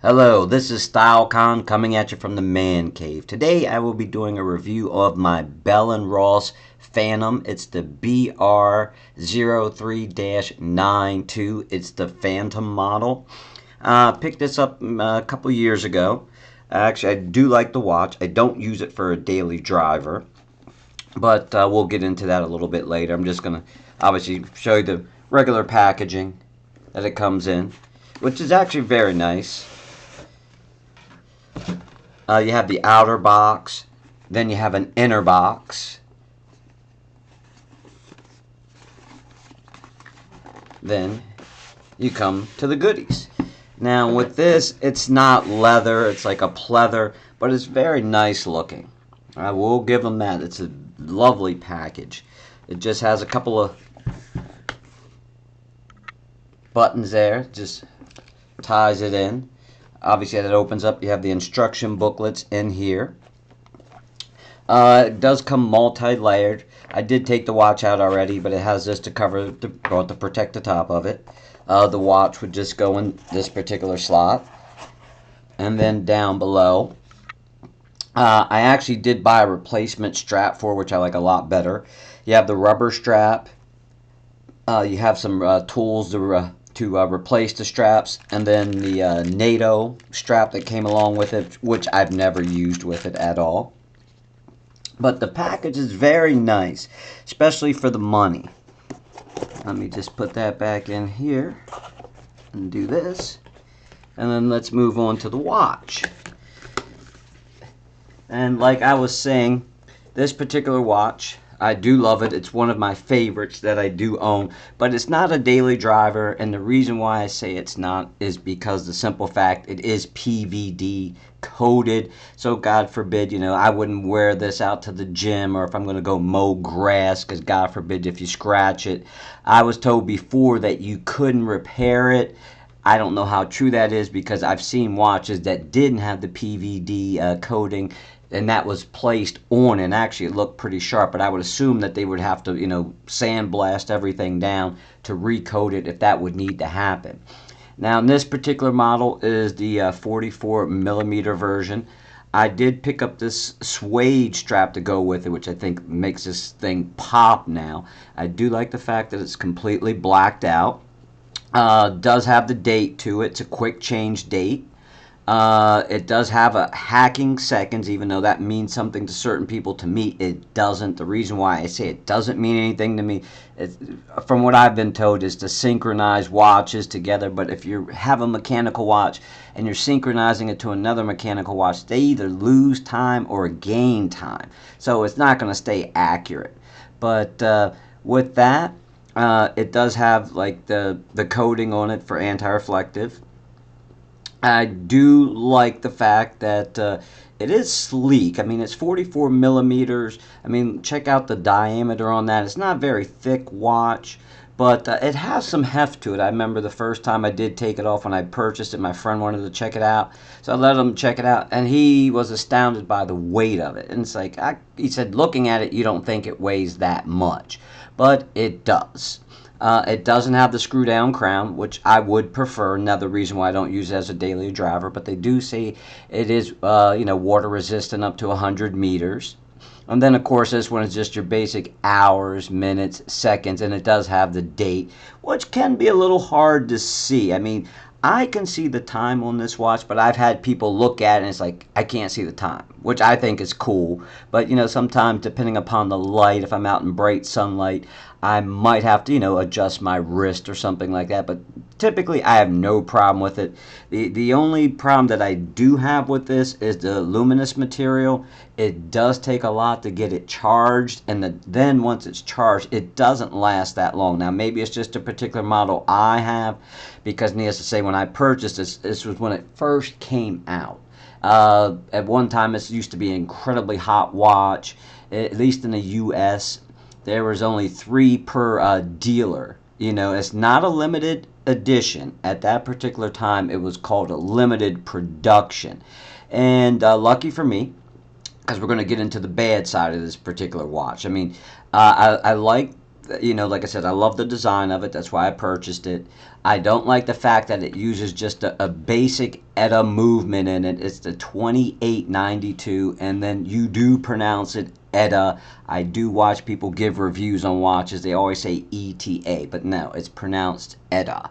Hello, this is StyleCon coming at you from the man cave. Today I will be doing a review of my Bell & Ross Phantom. It's the BR03-92. It's the Phantom model. Picked this up a couple years ago. Actually, I do like the watch. I don't use it for a daily driver, but we'll get into that a little bit later. I'm just going to obviously show you the regular packaging that it comes in, which is actually very nice. You have the outer box, then you have an inner box, then you come to the goodies. Now with this, it's not leather, it's like a pleather, but it's very nice looking. I will give them that. It's a lovely package. It just has a couple of buttons there, just ties it in. Obviously, as it opens up, you have the instruction booklets in here. It does come multi-layered. I did take the watch out already, but it has this to cover, to protect the top of it. The watch would just go in this particular slot. And then down below, I actually did buy a replacement strap for, which I like a lot better. You have the rubber strap. You have some tools to replace the straps, and then the NATO strap that came along with it, which I've never used with it at all. But the package is very nice, especially for the money. Let me just put that back in here and do this. And then let's move on to the watch. And like I was saying, this particular watch, I do love it. It's one of my favorites that I do own, but it's not a daily driver, and the reason why I say it's not is because the simple fact it is PVD coated. So God forbid, I wouldn't wear this out to the gym, or if I'm going to go mow grass, because God forbid if you scratch it. I was told before that you couldn't repair it. I don't know how true that is, because I've seen watches that didn't have the PVD coating, and that was placed on, and actually it looked pretty sharp, but I would assume that they would have to, sandblast everything down to recoat it if that would need to happen. Now, in this particular model is the 44 millimeter version. I did pick up this suede strap to go with it, which I think makes this thing pop now. I do like the fact that it's completely blacked out. Does have the date to it. It's a quick change date. It does have a hacking seconds, even though that means something to certain people. To me, it doesn't. The reason why I say it doesn't mean anything to me, from what I've been told, is to synchronize watches together. But if you have a mechanical watch and you're synchronizing it to another mechanical watch, they either lose time or gain time. So it's not going to stay accurate. But with that, it does have like the coating on it for anti-reflective. I do like the fact that it is sleek. I mean, it's 44 millimeters. I mean, check out the diameter on that. It's not a very thick watch, but it has some heft to it. I remember the first time I did take it off when I purchased it, my friend wanted to check it out. So I let him check it out, and he was astounded by the weight of it. And it's like, he said, looking at it, you don't think it weighs that much, but it does. It doesn't have the screw down crown, which I would prefer. Another reason why I don't use it as a daily driver, but they do say it is, water resistant up to 100 meters. And then, of course, this one is just your basic hours, minutes, seconds, and it does have the date, which can be a little hard to see. I mean, I can see the time on this watch, but I've had people look at it and it's like, I can't see the time, which I think is cool. But, sometimes depending upon the light, if I'm out in bright sunlight, I might have to, adjust my wrist or something like that. But typically, I have no problem with it. The only problem that I do have with this is the luminous material. It does take a lot to get it charged, and then once it's charged, it doesn't last that long. Now, maybe it's just a particular model I have, because needless to say, when I purchased this was when it first came out. At one time, this used to be an incredibly hot watch, at least in the U.S. There was only 3 per dealer. It's not a limited edition. At that particular time, it was called a limited production. And lucky for me, because we're going to get into the bad side of this particular watch. I mean, I like you know, like I said, I love the design of it. That's why I purchased it. I don't like the fact that it uses just a basic ETA movement in it. It's the 2892, and then you do pronounce it ETA. I do watch people give reviews on watches. They always say ETA, but no, it's pronounced ETA.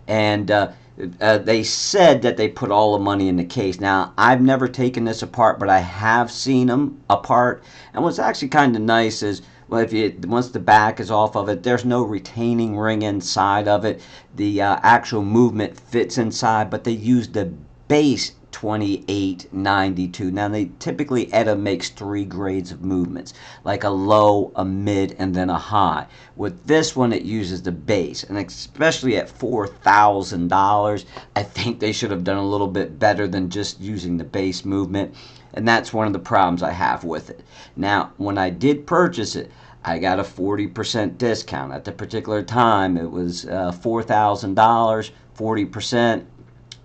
And they said that they put all the money in the case. Now, I've never taken this apart, but I have seen them apart. And what's actually kind of nice is, well, once the back is off of it, there's no retaining ring inside of it. The actual movement fits inside, but they use the base 2892. Now, they typically ETA makes 3 grades of movements, like a low, a mid, and then a high. With this one, it uses the base, and especially at $4,000, I think they should have done a little bit better than just using the base movement. And that's one of the problems I have with it. Now, when I did purchase it, I got a 40% discount. At the particular time, it was $4,000, 40%,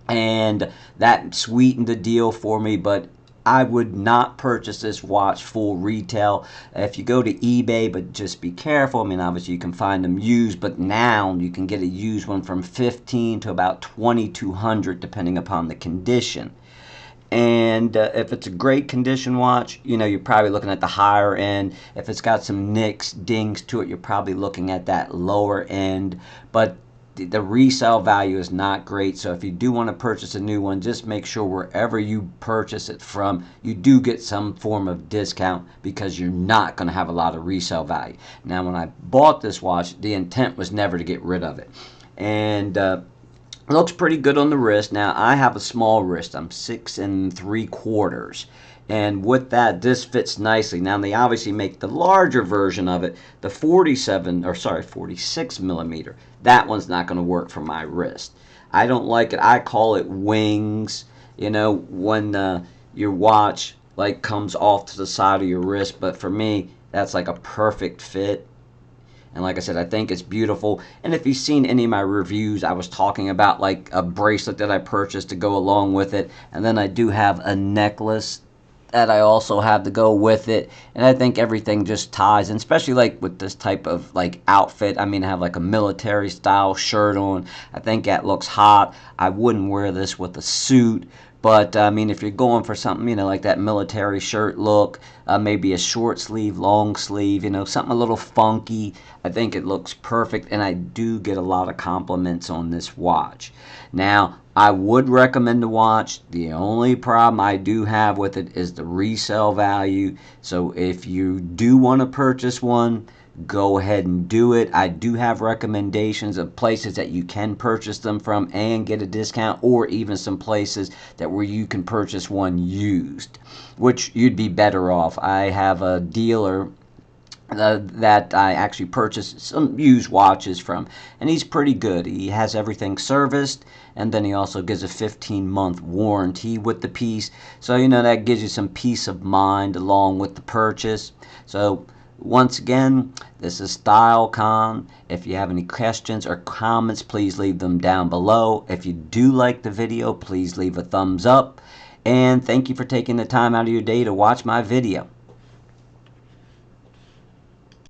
and that sweetened the deal for me, but I would not purchase this watch full retail. If you go to eBay, but just be careful. I mean, obviously you can find them used, but now you can get a used one from $1,500 to about $2,200 depending upon the condition. And if it's a great condition watch, you know, you're probably looking at the higher end. If it's got some nicks, dings to it, you're probably looking at that lower end. But the resale value is not great. So if you do want to purchase a new one, just make sure wherever you purchase it from, you do get some form of discount, because you're not going to have a lot of resale value. Now, when I bought this watch, the intent was never to get rid of it. And it looks pretty good on the wrist. Now, I have a small wrist. I'm 6 3/4. And with that, this fits nicely. Now, they obviously make the larger version of it, the 46 millimeter. That one's not going to work for my wrist. I don't like it. I call it wings, you know, when your watch like comes off to the side of your wrist. But for me, that's like a perfect fit. And like I said, I think it's beautiful. And if you've seen any of my reviews, I was talking about like a bracelet that I purchased to go along with it. And then I do have a necklace that I also have to go with it. And I think everything just ties, and especially like with this type of like outfit. I mean, I have like a military style shirt on. I think that looks hot. I wouldn't wear this with a suit. But, I mean, if you're going for something, you know, like that military shirt look, maybe a short sleeve, long sleeve, you know, something a little funky, I think it looks perfect. And I do get a lot of compliments on this watch. Now, I would recommend the watch. The only problem I do have with it is the resale value. So if you do want to purchase one, go ahead and do it. I do have recommendations of places that you can purchase them from and get a discount, or even some places that where you can purchase one used, which you'd be better off. I have a dealer that I actually purchased some used watches from, and he's pretty good. He has everything serviced, and then he also gives a 15-month warranty with the piece. So, you know, that gives you some peace of mind along with the purchase. So, once again, this is StyleCon. If you have any questions or comments, please leave them down below. If you do like the video, please leave a thumbs up. And thank you for taking the time out of your day to watch my video.